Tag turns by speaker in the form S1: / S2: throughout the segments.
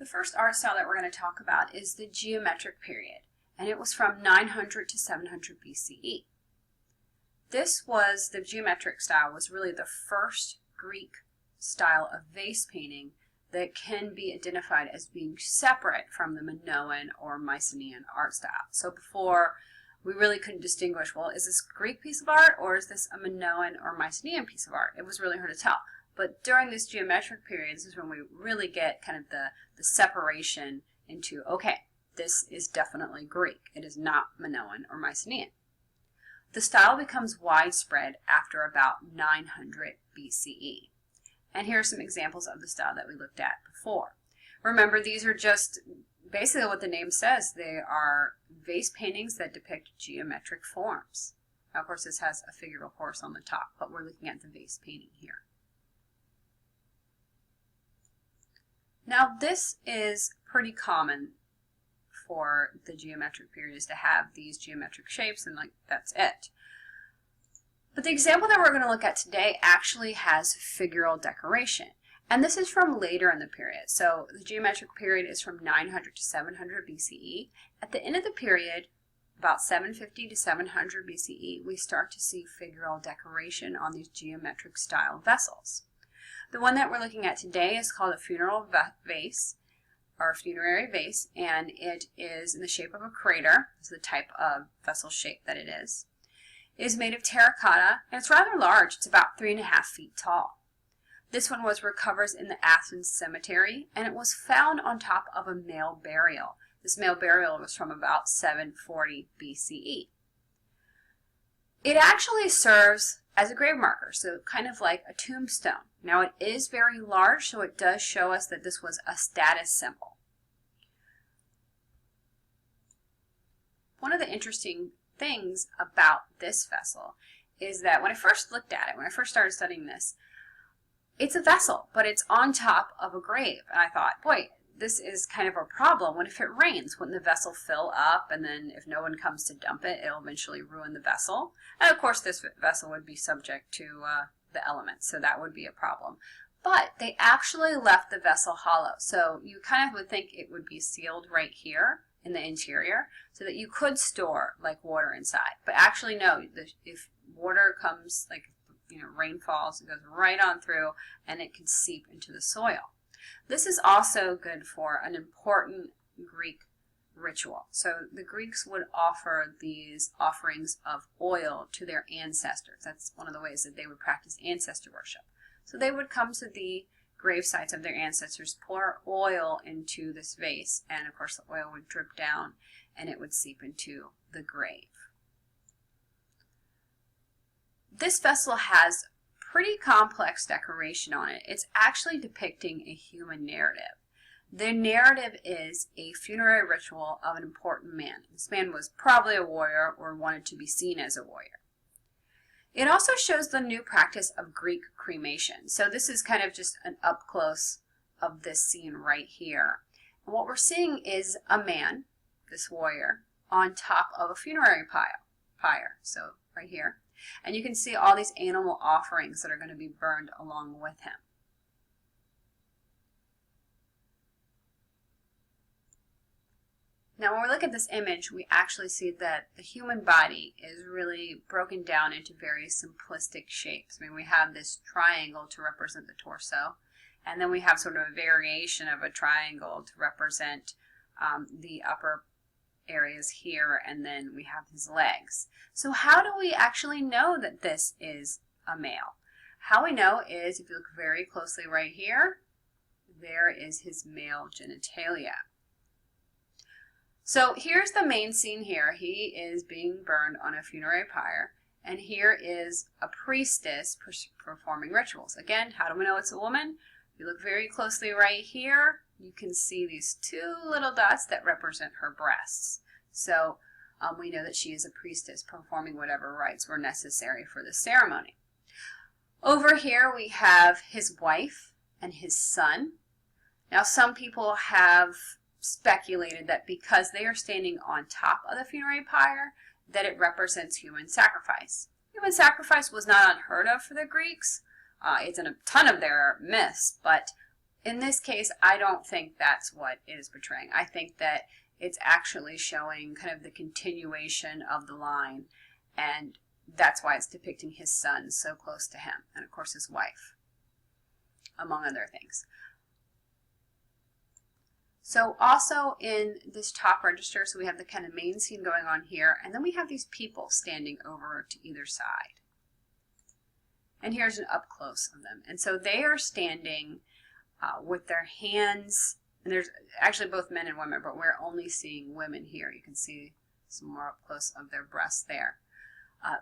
S1: first art style that we're going to talk about is the geometric period, and it was from 900 to 700 BCE. The geometric style was really the first Greek style of vase painting that can be identified as being separate from the Minoan or Mycenaean art style. So before, we really couldn't distinguish, well, is this a Greek piece of art or is this a Minoan or Mycenaean piece of art? It was really hard to tell. But during this geometric period, this is when we really get kind of the separation into, okay, this is definitely Greek. It is not Minoan or Mycenaean. The style becomes widespread after about 900 BCE. And here are some examples of the style that we looked at before. Remember, these are just basically what the name says. They are vase paintings that depict geometric forms. Now, of course, this has a figure of a horse on the top, but we're looking at the vase painting here. Now, this is pretty common for the geometric period, is to have these geometric shapes, and like that's it. But the example that we're going to look at today actually has figural decoration. And this is from later in the period. So the geometric period is from 900 to 700 BCE. At the end of the period, about 750 to 700 BCE, we start to see figural decoration on these geometric style vessels. The one that we're looking at today is called a funeral vase, or funerary vase, and it is in the shape of a crater. This is the type of vessel shape that it is. It is made of terracotta, and it's rather large. It's about 3.5 feet tall. This one was recovered in the Athens cemetery, and it was found on top of a male burial. This male burial was from about 740 BCE. It actually serves as a grave marker, so kind of like a tombstone. Now, it is very large, so it does show us that this was a status symbol. One of the interesting things about this vessel is that when I first looked at it, when I first started studying this, it's a vessel, but it's on top of a grave. And I thought, boy, this is kind of a problem. What if it rains? Wouldn't the vessel fill up? And then if no one comes to dump it, it'll eventually ruin the vessel. And of course, this vessel would be subject to the elements, so that would be a problem. But they actually left the vessel hollow. So you kind of would think it would be sealed right here in the interior so that you could store like water inside. But actually, no, if water comes, like, rain falls, it goes right on through and it can seep into the soil. This is also good for an important Greek ritual. So the Greeks would offer these offerings of oil to their ancestors. That's one of the ways that they would practice ancestor worship. So they would come to the grave sites of their ancestors, pour oil into this vase, and of course the oil would drip down and it would seep into the grave. This vessel has pretty complex decoration on it. It's actually depicting a human narrative. The narrative is a funerary ritual of an important man. This man was probably a warrior or wanted to be seen as a warrior. It also shows the new practice of Greek cremation. So this is kind of just an up close of this scene right here. And what we're seeing is a man, this warrior, on top of a funerary pyre. So right here. And you can see all these animal offerings that are going to be burned along with him. Now, when we look at this image, we actually see that the human body is really broken down into very simplistic shapes. I mean, we have this triangle to represent the torso, and then we have sort of a variation of a triangle to represent the upper areas here, and then we have his legs. So how do we actually know that this is a male? How we know is, if you look very closely right here, there is his male genitalia. So here's the main scene here. He is being burned on a funerary pyre, and here is a priestess performing rituals. Again, how do we know it's a woman? If you look very closely right here, you can see these two little dots that represent her breasts. So we know that she is a priestess performing whatever rites were necessary for the ceremony. Over here we have his wife and his son. Now, some people have speculated that because they are standing on top of the funerary pyre, that it represents human sacrifice. Human sacrifice was not unheard of for the Greeks. It's in a ton of their myths, but in this case, I don't think that's what it is portraying. I think that it's actually showing kind of the continuation of the line, and that's why it's depicting his son so close to him, and of course his wife, among other things. So also in this top register, so we have the kind of main scene going on here, and then we have these people standing over to either side. And here's an up close of them. And so they are standing with their hands, and there's actually both men and women, but we're only seeing women here. You can see some more up close of their breasts there.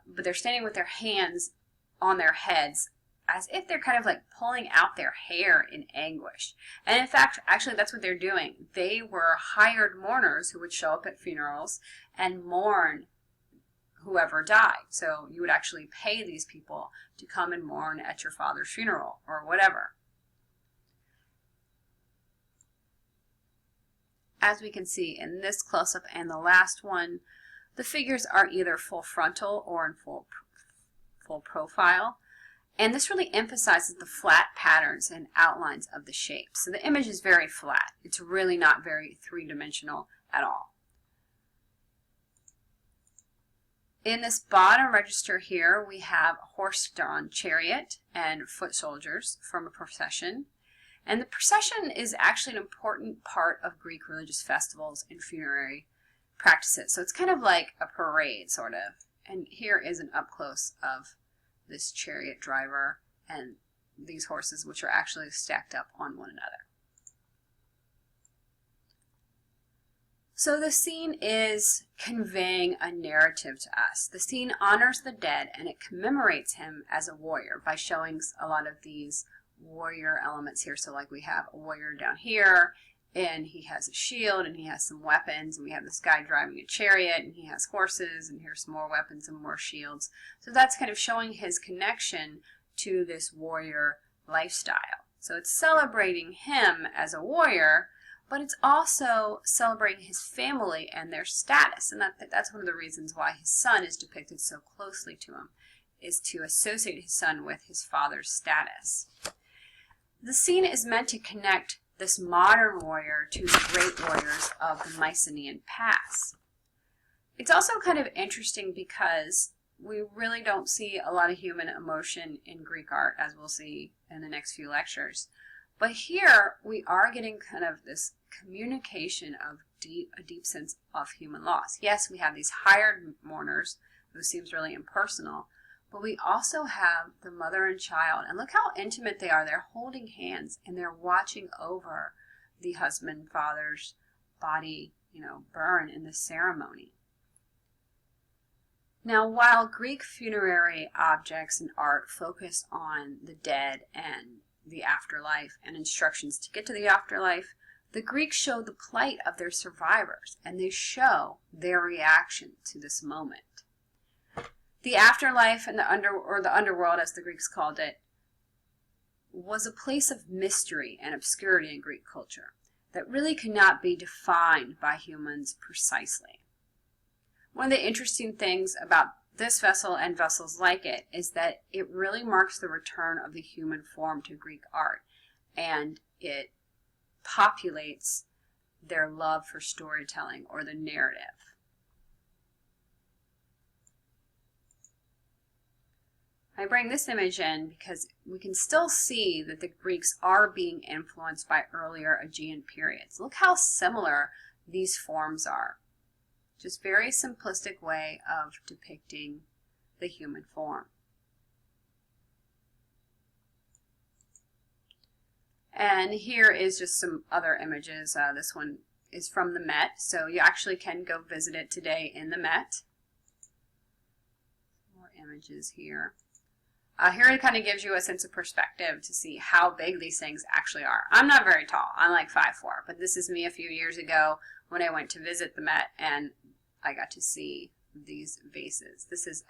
S1: But they're standing with their hands on their heads as if they're kind of like pulling out their hair in anguish. And in fact, actually that's what they're doing. They were hired mourners who would show up at funerals and mourn whoever died. So you would actually pay these people to come and mourn at your father's funeral or whatever. As we can see in this close-up and the last one, the figures are either full frontal or in full profile. And this really emphasizes the flat patterns and outlines of the shapes. So the image is very flat. It's really not very three-dimensional at all. In this bottom register here, we have a horse-drawn chariot and foot soldiers from a procession. And the procession is actually an important part of Greek religious festivals and funerary practices. So it's kind of like a parade, sort of. And here is an up-close of this chariot driver and these horses, which are actually stacked up on one another. So the scene is conveying a narrative to us. The scene honors the dead and it commemorates him as a warrior by showing a lot of these warrior elements here. So like we have a warrior down here, and he has a shield and he has some weapons, and we have this guy driving a chariot and he has horses, and here's some more weapons and more shields. So that's kind of showing his connection to this warrior lifestyle. So it's celebrating him as a warrior, but it's also celebrating his family and their status. And that's one of the reasons why his son is depicted so closely to him, is to associate his son with his father's status. The scene is meant to connect this modern warrior to the great warriors of the Mycenaean past. It's also kind of interesting because we really don't see a lot of human emotion in Greek art, as we'll see in the next few lectures. But here we are getting kind of this communication of a deep sense of human loss. Yes, we have these hired mourners who seems really impersonal, but we also have the mother and child, and look how intimate they are. They're holding hands and they're watching over the husband, father's body, burn in the ceremony. Now, while Greek funerary objects and art focus on the dead and the afterlife and instructions to get to the afterlife, the Greeks show the plight of their survivors, and they show their reaction to this moment. The afterlife and the underworld, as the Greeks called it, was a place of mystery and obscurity in Greek culture that really could not be defined by humans precisely. One of the interesting things about this vessel and vessels like it is that it really marks the return of the human form to Greek art, and it populates their love for storytelling or the narrative. I bring this image in because we can still see that the Greeks are being influenced by earlier Aegean periods. Look how similar these forms are. Just very simplistic way of depicting the human form. And here is just some other images. This one is from the Met, so you actually can go visit it today in the Met. More images here. Here it kind of gives you a sense of perspective to see how big these things actually are. I'm not very tall. I'm like 5'4", but this is me a few years ago when I went to visit the Met, and I got to see these vases. This is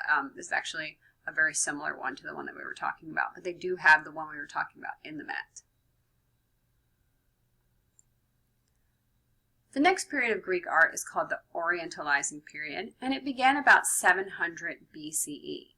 S1: actually a very similar one to the one that we were talking about, but they do have the one we were talking about in the Met. The next period of Greek art is called the orientalizing period, and it began about 700 BCE.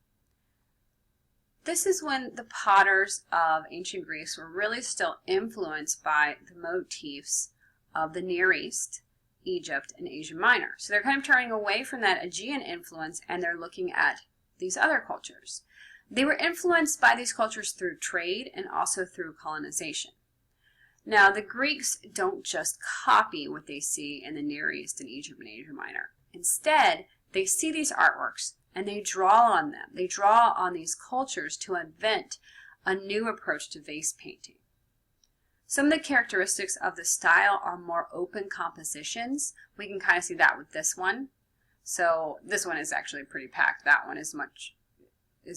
S1: this is when the potters of ancient Greece were really still influenced by the motifs of the Near East, Egypt, and Asia Minor. So they're kind of turning away from that Aegean influence and they're looking at these other cultures. They were influenced by these cultures through trade and also through colonization. Now, the Greeks don't just copy what they see in the Near East and Egypt and Asia Minor. Instead, they see these artworks and they draw on them. They draw on these cultures to invent a new approach to vase painting. Some of the characteristics of the style are more open compositions. We can kind of see that with this one. So this one is actually pretty packed. That one is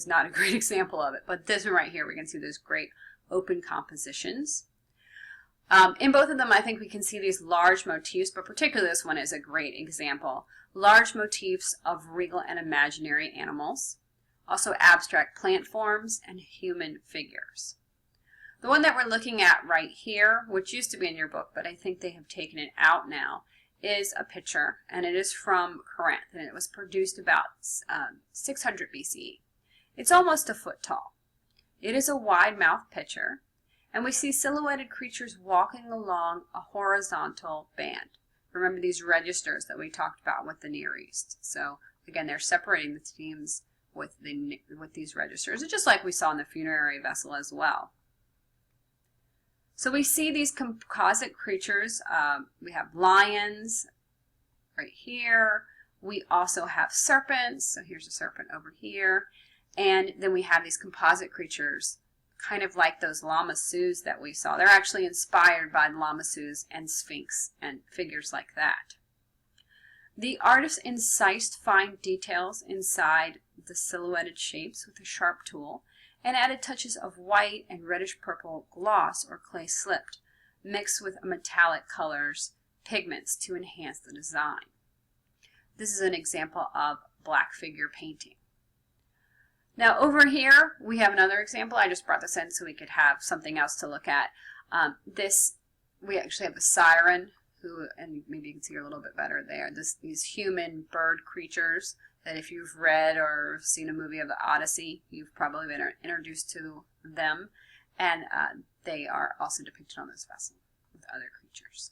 S1: not a great example of it. But this one right here, we can see those great open compositions. In both of them, I think we can see these large motifs, but particularly this one is a great example. Large motifs of real and imaginary animals, also abstract plant forms, and human figures. The one that we're looking at right here, which used to be in your book, but I think they have taken it out now, is a picture, and it is from Corinth, and it was produced about 600 BCE. It's almost a foot tall. It is a wide-mouthed picture, and we see silhouetted creatures walking along a horizontal band. Remember these registers that we talked about with the Near East. So again, they're separating the themes with these registers, just like we saw in the funerary vessel as well. So we see these composite creatures. We have lions right here. We also have serpents. So here's a serpent over here. And then we have these composite creatures, kind of like those lamassus that we saw. They're actually inspired by the lamassus and sphinx and figures like that. The artist incised fine details inside the silhouetted shapes with a sharp tool and added touches of white and reddish-purple gloss or clay slipped, mixed with metallic colors, pigments to enhance the design. This is an example of black figure painting. Now over here, we have another example. I just brought this in so we could have something else to look at. We actually have a siren, and maybe you can see her a little bit better there. These human bird creatures that if you've read or seen a movie of the Odyssey, you've probably been introduced to them. And they are also depicted on this vessel with other creatures.